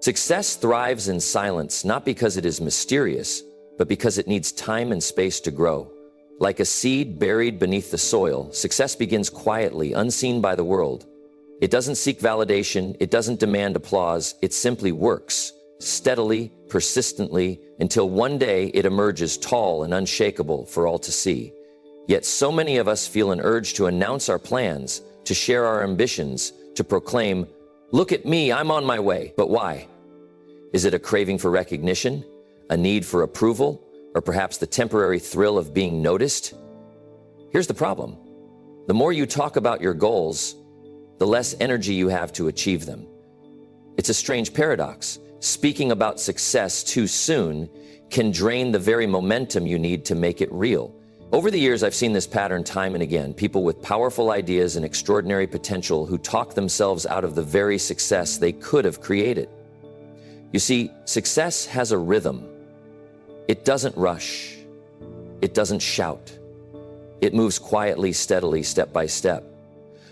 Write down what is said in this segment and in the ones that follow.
Success thrives in silence, not because it is mysterious, but because it needs time and space to grow. Like a seed buried beneath the soil, success begins quietly, unseen by the world. It doesn't seek validation, it doesn't demand applause, it simply works, steadily, persistently, until one day it emerges tall and unshakable for all to see. Yet so many of us feel an urge to announce our plans, to share our ambitions, to proclaim, "Look at me, I'm on my way." But why? Is it a craving for recognition, a need for approval, or perhaps the temporary thrill of being noticed? Here's the problem. The more you talk about your goals, the less energy you have to achieve them. It's a strange paradox. Speaking about success too soon can drain the very momentum you need to make it real. Over the years, I've seen this pattern time and again. People with powerful ideas and extraordinary potential who talk themselves out of the very success they could have created. You see, success has a rhythm. It doesn't rush. It doesn't shout. It moves quietly, steadily, step by step.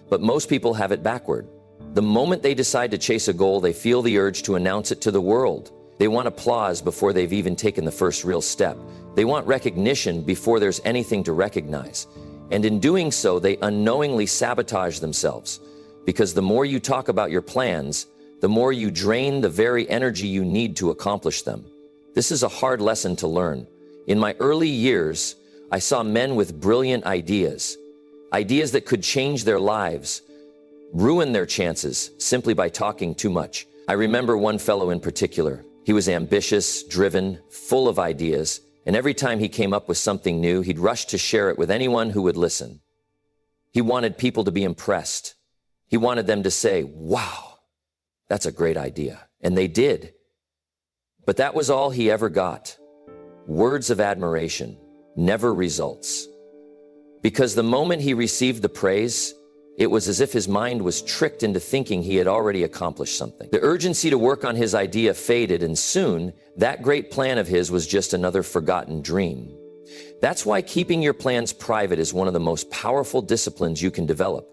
But most people have it backward. The moment they decide to chase a goal, they feel the urge to announce it to the world. They want applause before they've even taken the first real step. They want recognition before there's anything to recognize. And in doing so, they unknowingly sabotage themselves. Because the more you talk about your plans, the more you drain the very energy you need to accomplish them. This is a hard lesson to learn. In my early years, I saw men with brilliant ideas that could change their lives, ruin their chances simply by talking too much. I remember one fellow in particular. He was ambitious, driven, full of ideas, and every time he came up with something new, he'd rush to share it with anyone who would listen. He wanted people to be impressed. He wanted them to say, "Wow, that's a great idea." And they did. But that was all he ever got. Words of admiration, never results. Because the moment he received the praise, it was as if his mind was tricked into thinking he had already accomplished something. The urgency to work on his idea faded, and soon, that great plan of his was just another forgotten dream. That's why keeping your plans private is one of the most powerful disciplines you can develop.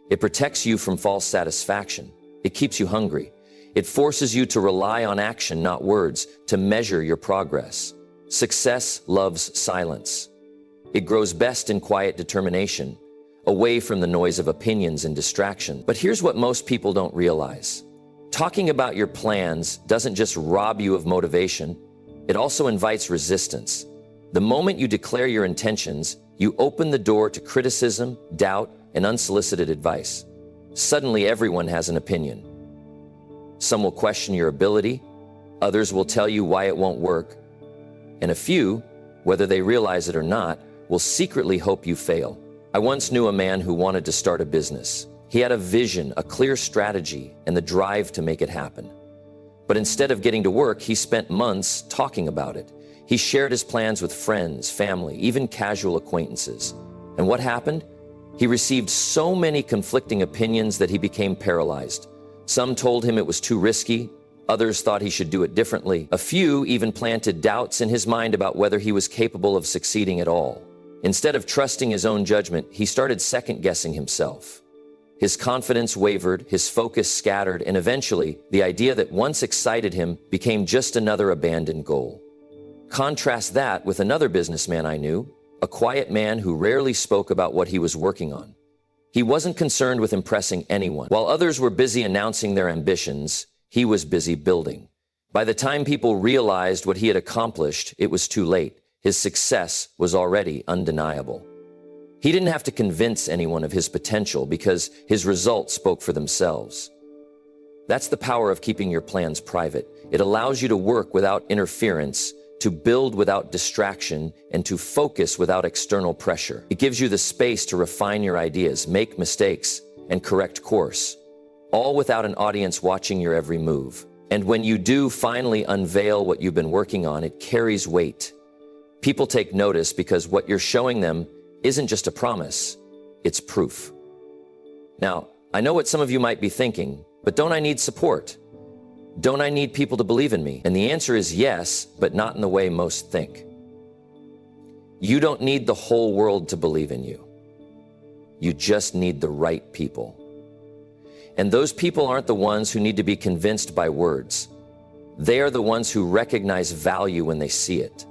It protects you from false satisfaction. It keeps you hungry. It forces you to rely on action, not words, to measure your progress. Success loves silence. It grows best in quiet determination, away from the noise of opinions and distraction. But here's what most people don't realize. Talking about your plans doesn't just rob you of motivation, it also invites resistance. The moment you declare your intentions, you open the door to criticism, doubt, and unsolicited advice. Suddenly, everyone has an opinion. Some will question your ability, others will tell you why it won't work, and a few, whether they realize it or not, will secretly hope you fail. I once knew a man who wanted to start a business. He had a vision, a clear strategy, and the drive to make it happen. But instead of getting to work, he spent months talking about it. He shared his plans with friends, family, even casual acquaintances. And what happened? He received so many conflicting opinions that he became paralyzed. Some told him it was too risky. Others thought he should do it differently. A few even planted doubts in his mind about whether he was capable of succeeding at all. Instead of trusting his own judgment, he started second-guessing himself. His confidence wavered, his focus scattered, and eventually, the idea that once excited him became just another abandoned goal. Contrast that with another businessman I knew, a quiet man who rarely spoke about what he was working on. He wasn't concerned with impressing anyone. While others were busy announcing their ambitions, he was busy building. By the time people realized what he had accomplished, it was too late. His success was already undeniable. He didn't have to convince anyone of his potential because his results spoke for themselves. That's the power of keeping your plans private. It allows you to work without interference, to build without distraction, and to focus without external pressure. It gives you the space to refine your ideas, make mistakes, and correct course, all without an audience watching your every move. And when you do finally unveil what you've been working on, it carries weight. People take notice because what you're showing them isn't just a promise, it's proof. Now, I know what some of you might be thinking, but don't I need support? Don't I need people to believe in me? And the answer is yes, but not in the way most think. You don't need the whole world to believe in you. You just need the right people. And those people aren't the ones who need to be convinced by words. They are the ones who recognize value when they see it.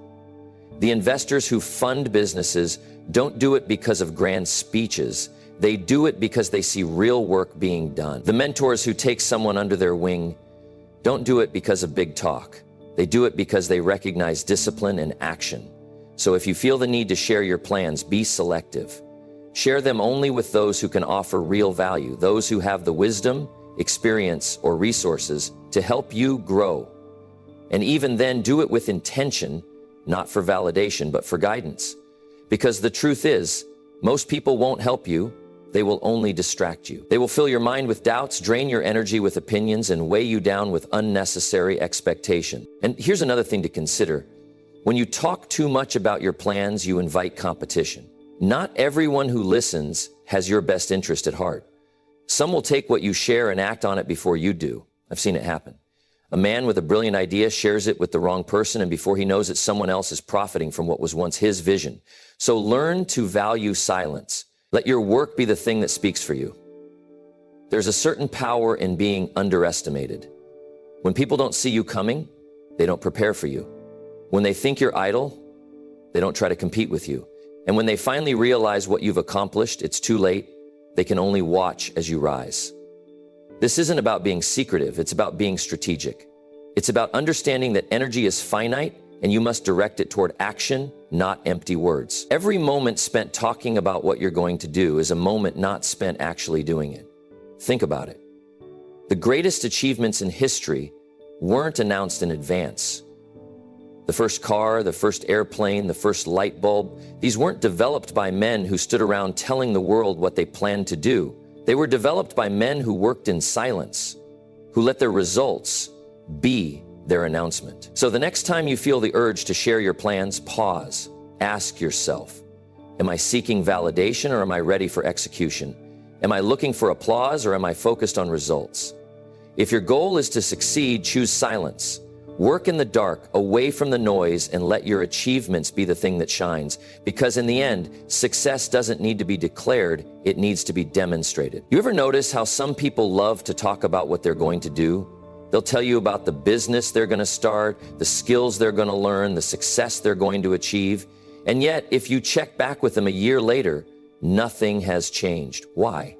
The investors who fund businesses don't do it because of grand speeches. They do it because they see real work being done. The mentors who take someone under their wing don't do it because of big talk. They do it because they recognize discipline and action. So if you feel the need to share your plans, be selective. Share them only with those who can offer real value, those who have the wisdom, experience, or resources to help you grow. And even then, do it with intention, not for validation, but for guidance. Because the truth is, most people won't help you. They will only distract you. They will fill your mind with doubts, drain your energy with opinions, and weigh you down with unnecessary expectation. And here's another thing to consider. When you talk too much about your plans, you invite competition. Not everyone who listens has your best interest at heart. Some will take what you share and act on it before you do. I've seen it happen. A man with a brilliant idea shares it with the wrong person, and before he knows it, someone else is profiting from what was once his vision. So learn to value silence. Let your work be the thing that speaks for you. There's a certain power in being underestimated. When people don't see you coming, they don't prepare for you. When they think you're idle, they don't try to compete with you. And when they finally realize what you've accomplished, it's too late. They can only watch as you rise. This isn't about being secretive, it's about being strategic. It's about understanding that energy is finite and you must direct it toward action, not empty words. Every moment spent talking about what you're going to do is a moment not spent actually doing it. Think about it. The greatest achievements in history weren't announced in advance. The first car, the first airplane, the first light bulb, these weren't developed by men who stood around telling the world what they planned to do. They were developed by men who worked in silence, who let their results be their announcement. So the next time you feel the urge to share your plans, pause. Ask yourself, am I seeking validation or am I ready for execution? Am I looking for applause or am I focused on results? If your goal is to succeed, choose silence. Work in the dark, away from the noise, and let your achievements be the thing that shines. Because in the end, success doesn't need to be declared, it needs to be demonstrated. You ever notice how some people love to talk about what they're going to do? They'll tell you about the business they're going to start, the skills they're going to learn, the success they're going to achieve. And yet, if you check back with them a year later, nothing has changed. Why?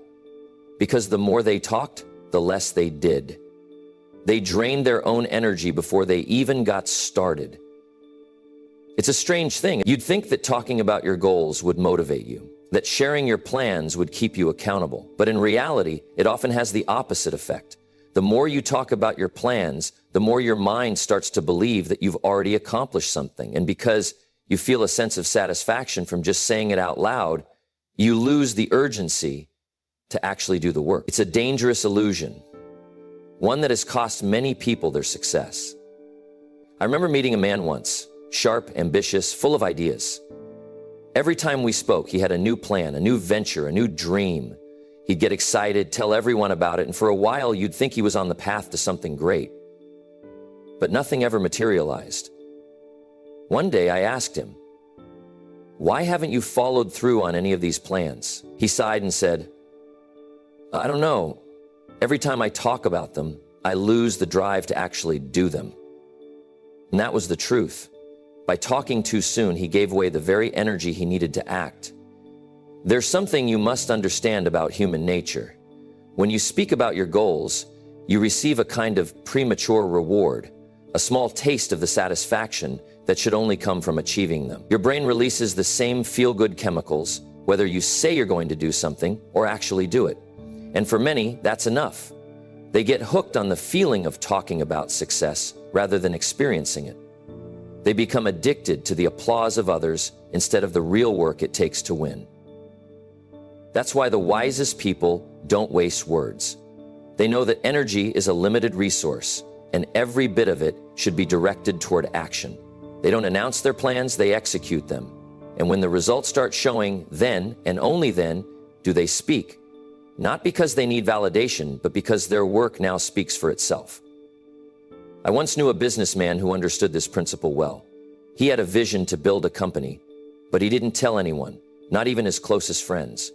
Because the more they talked, the less they did. They drained their own energy before they even got started. It's a strange thing. You'd think that talking about your goals would motivate you, that sharing your plans would keep you accountable. But in reality, it often has the opposite effect. The more you talk about your plans, the more your mind starts to believe that you've already accomplished something. And because you feel a sense of satisfaction from just saying it out loud, you lose the urgency to actually do the work. It's a dangerous illusion, one that has cost many people their success. I remember meeting a man once, sharp, ambitious, full of ideas. Every time we spoke, he had a new plan, a new venture, a new dream. He'd get excited, tell everyone about it, and for a while you'd think he was on the path to something great. But nothing ever materialized. One day I asked him, "Why haven't you followed through on any of these plans?" He sighed and said, "I don't know. Every time I talk about them, I lose the drive to actually do them." And that was the truth. By talking too soon, he gave away the very energy he needed to act. There's something you must understand about human nature. When you speak about your goals, you receive a kind of premature reward, a small taste of the satisfaction that should only come from achieving them. Your brain releases the same feel-good chemicals, whether you say you're going to do something or actually do it. And for many, that's enough. They get hooked on the feeling of talking about success rather than experiencing it. They become addicted to the applause of others instead of the real work it takes to win. That's why the wisest people don't waste words. They know that energy is a limited resource, and every bit of it should be directed toward action. They don't announce their plans, they execute them. And when the results start showing, then, and only then, do they speak. Not because they need validation, but because their work now speaks for itself. I once knew a businessman who understood this principle well. He had a vision to build a company, but he didn't tell anyone, not even his closest friends.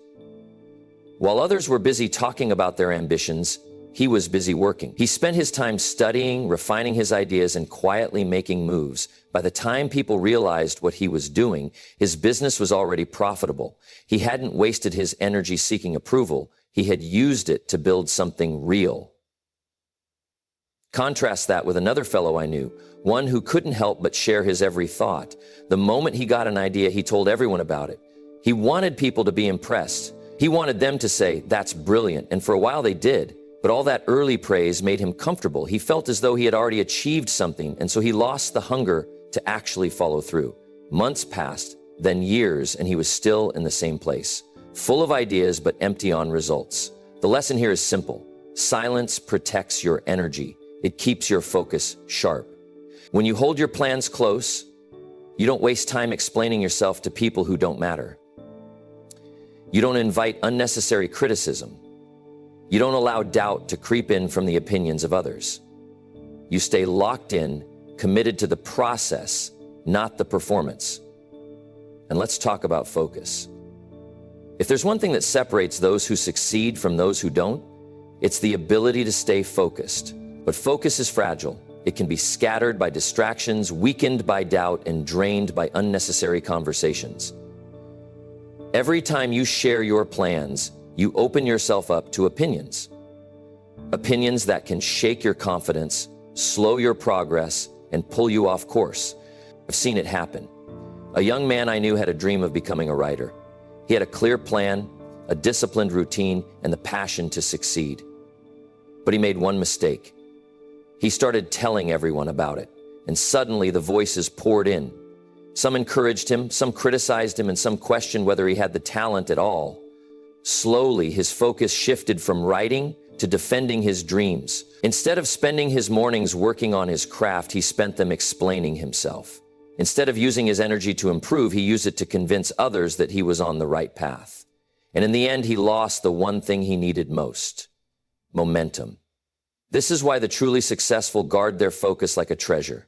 While others were busy talking about their ambitions, he was busy working. He spent his time studying, refining his ideas, and quietly making moves. By the time people realized what he was doing, his business was already profitable. He hadn't wasted his energy seeking approval. He had used it to build something real. Contrast that with another fellow I knew, one who couldn't help but share his every thought. The moment he got an idea, he told everyone about it. He wanted people to be impressed. He wanted them to say, "That's brilliant," and for a while they did. But all that early praise made him comfortable. He felt as though he had already achieved something, and so he lost the hunger to actually follow through. Months passed, then years, and he was still in the same place, full of ideas but empty on results. The lesson here is simple. Silence protects your energy. It keeps your focus sharp. When you hold your plans close, you don't waste time explaining yourself to people who don't matter. You don't invite unnecessary criticism. You don't allow doubt to creep in from the opinions of others. You stay locked in, committed to the process, not the performance. And let's talk about focus. If there's one thing that separates those who succeed from those who don't, it's the ability to stay focused. But focus is fragile. It can be scattered by distractions, weakened by doubt, and drained by unnecessary conversations. Every time you share your plans, you open yourself up to opinions. Opinions that can shake your confidence, slow your progress, and pull you off course. I've seen it happen. A young man I knew had a dream of becoming a writer. He had a clear plan, a disciplined routine, and the passion to succeed. But he made one mistake. He started telling everyone about it, and suddenly the voices poured in. Some encouraged him, some criticized him, and some questioned whether he had the talent at all. Slowly, his focus shifted from writing to defending his dreams. Instead of spending his mornings working on his craft, he spent them explaining himself. Instead of using his energy to improve, he used it to convince others that he was on the right path. And in the end, he lost the one thing he needed most: momentum. This is why the truly successful guard their focus like a treasure.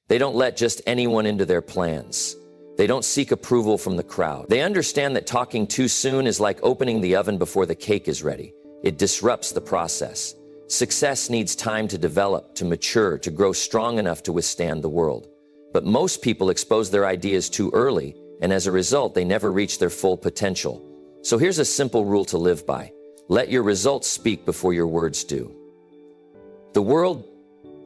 They don't let just anyone into their plans. They don't seek approval from the crowd. They understand that talking too soon is like opening the oven before the cake is ready. It disrupts the process. Success needs time to develop, to mature, to grow strong enough to withstand the world. But most people expose their ideas too early, and as a result, they never reach their full potential. So here's a simple rule to live by. Let your results speak before your words do. The world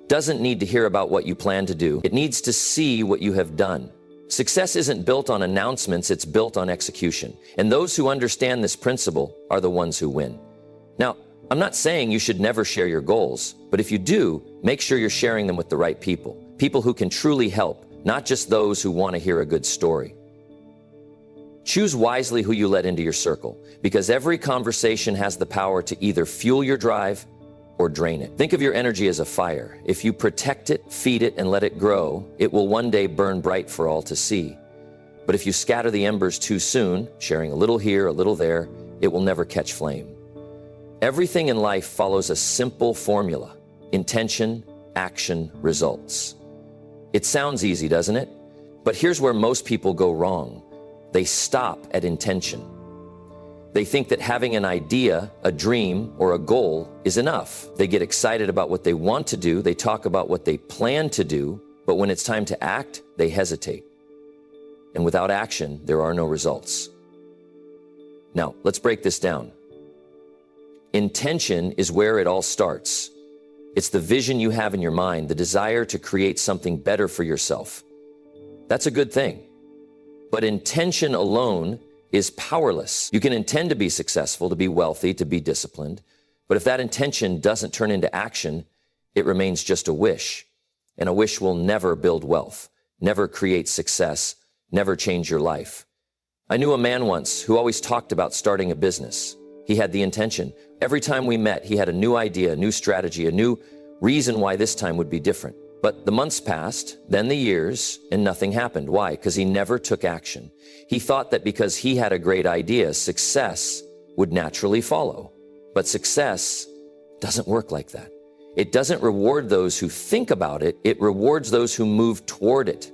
doesn't need to hear about what you plan to do. It needs to see what you have done. Success isn't built on announcements, it's built on execution. And those who understand this principle are the ones who win. Now, I'm not saying you should never share your goals, but if you do, make sure you're sharing them with the right people. People who can truly help, not just those who want to hear a good story. Choose wisely who you let into your circle, because every conversation has the power to either fuel your drive or drain it. Think of your energy as a fire. If you protect it, feed it, and let it grow, it will one day burn bright for all to see. But if you scatter the embers too soon, sharing a little here, a little there, it will never catch flame. Everything in life follows a simple formula: intention, action, results. It sounds easy, doesn't it? But here's where most people go wrong. They stop at intention. They think that having an idea, a dream, or a goal is enough. They get excited about what they want to do, they talk about what they plan to do, but when it's time to act, they hesitate. And without action, there are no results. Now, let's break this down. Intention is where it all starts. It's the vision you have in your mind, the desire to create something better for yourself. That's a good thing. But intention alone is powerless. You can intend to be successful, to be wealthy, to be disciplined, but if that intention doesn't turn into action, it remains just a wish. And a wish will never build wealth, never create success, never change your life. I knew a man once who always talked about starting a business. He had the intention. Every time we met, he had a new idea, a new strategy, a new reason why this time would be different. But the months passed, then the years, and nothing happened. Why? Because he never took action. He thought that because he had a great idea, success would naturally follow. But success doesn't work like that. It doesn't reward those who think about it, it rewards those who move toward it.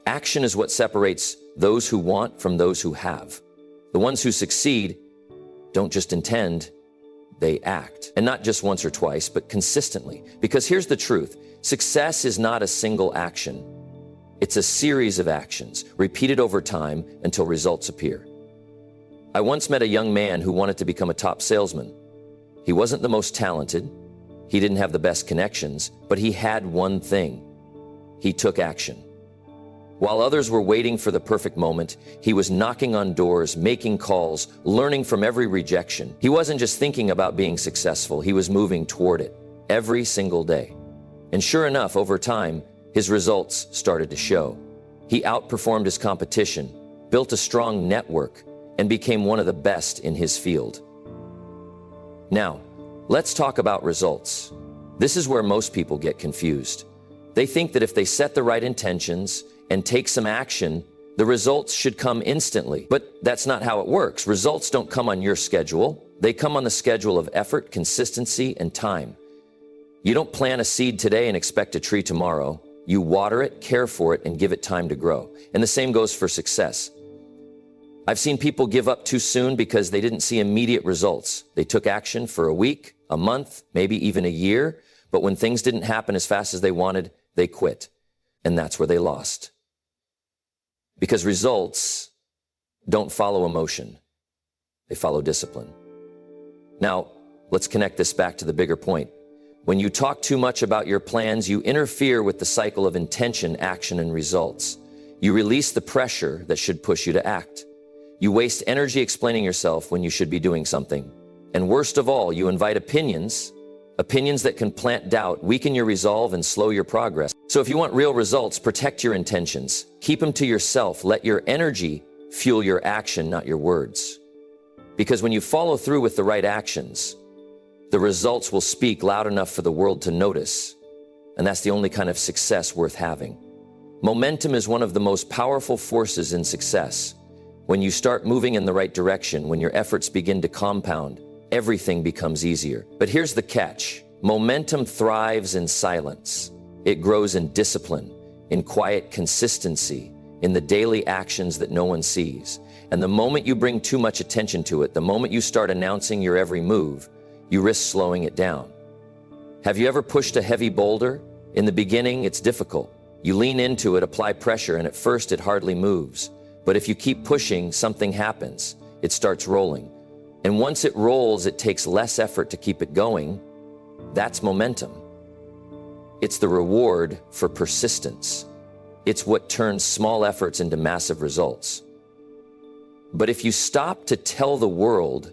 Action is what separates those who want from those who have. The ones who succeed don't just intend, they act. And not just once or twice, but consistently. Because here's the truth. Success is not a single action. It's a series of actions, repeated over time until results appear. I once met a young man who wanted to become a top salesman. He wasn't the most talented. He didn't have the best connections, but he had one thing. He took action. While others were waiting for the perfect moment, he was knocking on doors, making calls, learning from every rejection. He wasn't just thinking about being successful, he was moving toward it every single day. And sure enough, over time, his results started to show. He outperformed his competition, built a strong network, and became one of the best in his field. Now, let's talk about results. This is where most people get confused. They think that if they set the right intentions and take some action, the results should come instantly. But that's not how it works. Results don't come on your schedule. They come on the schedule of effort, consistency, and time. You don't plant a seed today and expect a tree tomorrow. You water it, care for it, and give it time to grow. And the same goes for success. I've seen people give up too soon because they didn't see immediate results. They took action for a week, a month, maybe even a year, but when things didn't happen as fast as they wanted, they quit. And that's where they lost. Because results don't follow emotion. They follow discipline. Now, let's connect this back to the bigger point. When you talk too much about your plans, you interfere with the cycle of intention, action, and results. You release the pressure that should push you to act. You waste energy explaining yourself when you should be doing something. And worst of all, you invite opinions that can plant doubt, weaken your resolve, and slow your progress. So if you want real results, protect your intentions. Keep them to yourself. Let your energy fuel your action, not your words. Because when you follow through with the right actions, the results will speak loud enough for the world to notice. And that's the only kind of success worth having. Momentum is one of the most powerful forces in success. When you start moving in the right direction, when your efforts begin to compound, everything becomes easier. But here's the catch. Momentum thrives in silence. It grows in discipline, in quiet consistency, in the daily actions that no one sees. And the moment you bring too much attention to it, the moment you start announcing your every move, you risk slowing it down. Have you ever pushed a heavy boulder? In the beginning, it's difficult. You lean into it, apply pressure, and at first it hardly moves. But if you keep pushing, something happens. It starts rolling. And once it rolls, it takes less effort to keep it going. That's momentum. It's the reward for persistence. It's what turns small efforts into massive results. But if you stop to tell the world,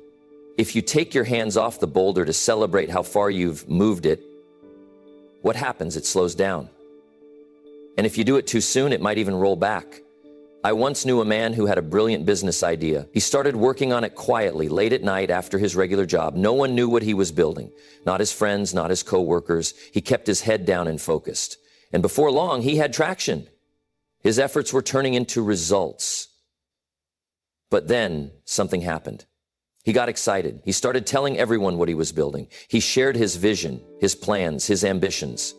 if you take your hands off the boulder to celebrate how far you've moved it, what happens? It slows down. And if you do it too soon, it might even roll back. I once knew a man who had a brilliant business idea. He started working on it quietly, late at night after his regular job. No one knew what he was building. Not his friends, not his coworkers. He kept his head down and focused. And before long, he had traction. His efforts were turning into results. But then something happened. He got excited. He started telling everyone what he was building. He shared his vision, his plans, his ambitions.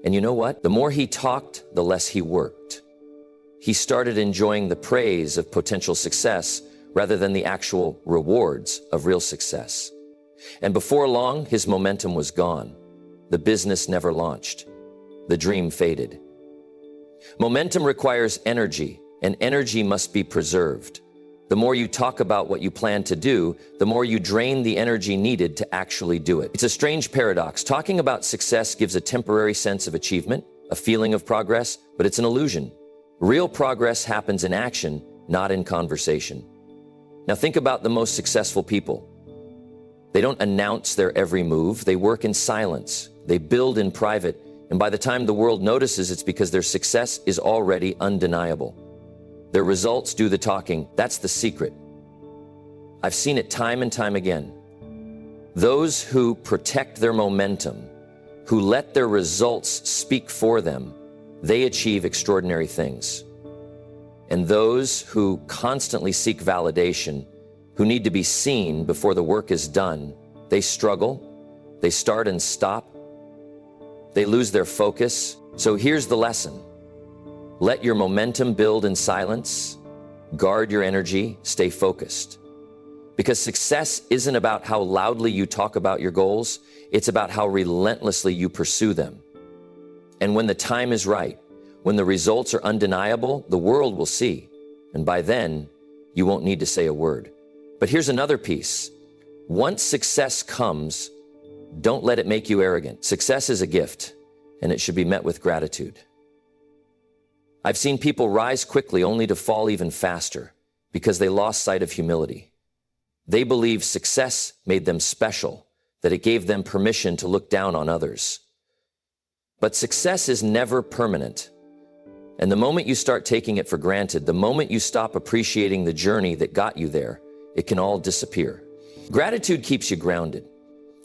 And you know what? The more he talked, the less he worked. He started enjoying the praise of potential success rather than the actual rewards of real success. And before long, his momentum was gone. The business never launched. The dream faded. Momentum requires energy, and energy must be preserved. The more you talk about what you plan to do, the more you drain the energy needed to actually do it. It's a strange paradox. Talking about success gives a temporary sense of achievement, a feeling of progress, but it's an illusion. Real progress happens in action, not in conversation. Now think about the most successful people. They don't announce their every move. They work in silence. They build in private. And by the time the world notices, it's because their success is already undeniable. Their results do the talking. That's the secret. I've seen it time and time again. Those who protect their momentum, who let their results speak for them, they achieve extraordinary things. And those who constantly seek validation, who need to be seen before the work is done, they struggle, they start and stop, they lose their focus. So here's the lesson. Let your momentum build in silence, guard your energy, stay focused. Because success isn't about how loudly you talk about your goals, it's about how relentlessly you pursue them. And when the time is right, when the results are undeniable, the world will see. And by then, you won't need to say a word. But here's another piece. Once success comes, don't let it make you arrogant. Success is a gift, and it should be met with gratitude. I've seen people rise quickly only to fall even faster because they lost sight of humility. They believed success made them special, that it gave them permission to look down on others. But success is never permanent. And the moment you start taking it for granted, the moment you stop appreciating the journey that got you there, it can all disappear. Gratitude keeps you grounded.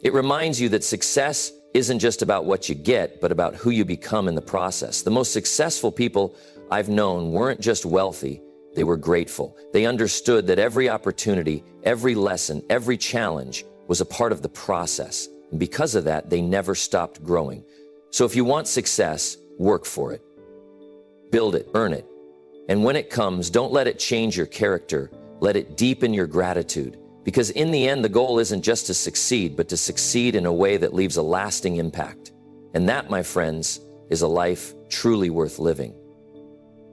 It reminds you that success isn't just about what you get, but about who you become in the process. The most successful people I've known weren't just wealthy, they were grateful. They understood that every opportunity, every lesson, every challenge was a part of the process. And because of that, they never stopped growing. So if you want success, work for it. Build it, earn it. And when it comes, don't let it change your character. Let it deepen your gratitude. Because in the end, the goal isn't just to succeed, but to succeed in a way that leaves a lasting impact. And that, my friends, is a life truly worth living.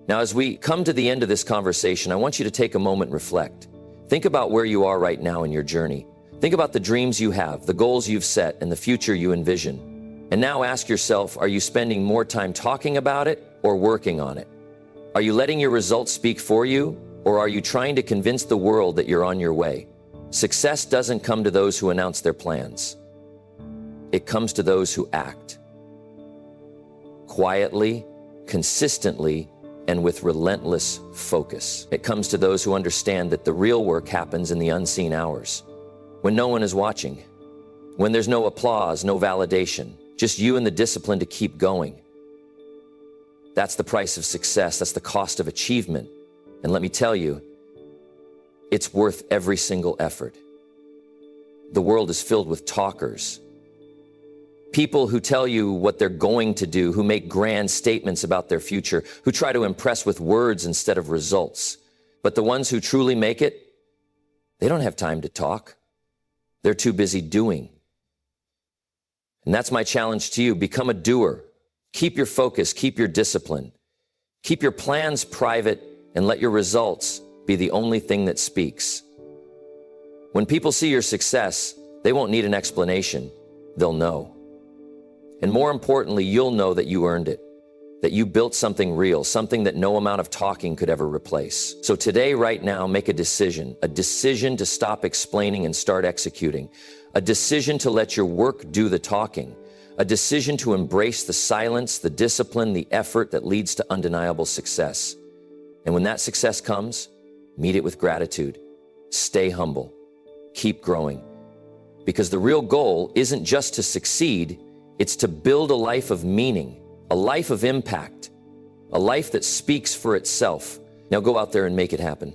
Now, as we come to the end of this conversation, I want you to take a moment and reflect. Think about where you are right now in your journey. Think about the dreams you have, the goals you've set, and the future you envision. And now ask yourself, are you spending more time talking about it or working on it? Are you letting your results speak for you, or are you trying to convince the world that you're on your way? Success doesn't come to those who announce their plans. It comes to those who act. Quietly, consistently, and with relentless focus. It comes to those who understand that the real work happens in the unseen hours, when no one is watching, when there's no applause, no validation, just you and the discipline to keep going. That's the price of success. That's the cost of achievement. And let me tell you, it's worth every single effort. The world is filled with talkers. People who tell you what they're going to do, who make grand statements about their future, who try to impress with words instead of results. But the ones who truly make it, they don't have time to talk. They're too busy doing. And that's my challenge to you. Become a doer. Keep your focus, keep your discipline. Keep your plans private and let your results be the only thing that speaks. When people see your success, they won't need an explanation. They'll know. And more importantly, you'll know that you earned it, that you built something real, something that no amount of talking could ever replace. So today, right now, make a decision to stop explaining and start executing, a decision to let your work do the talking, a decision to embrace the silence, the discipline, the effort that leads to undeniable success. And when that success comes, meet it with gratitude. Stay humble. Keep growing. Because the real goal isn't just to succeed, it's to build a life of meaning, a life of impact, a life that speaks for itself. Now go out there and make it happen.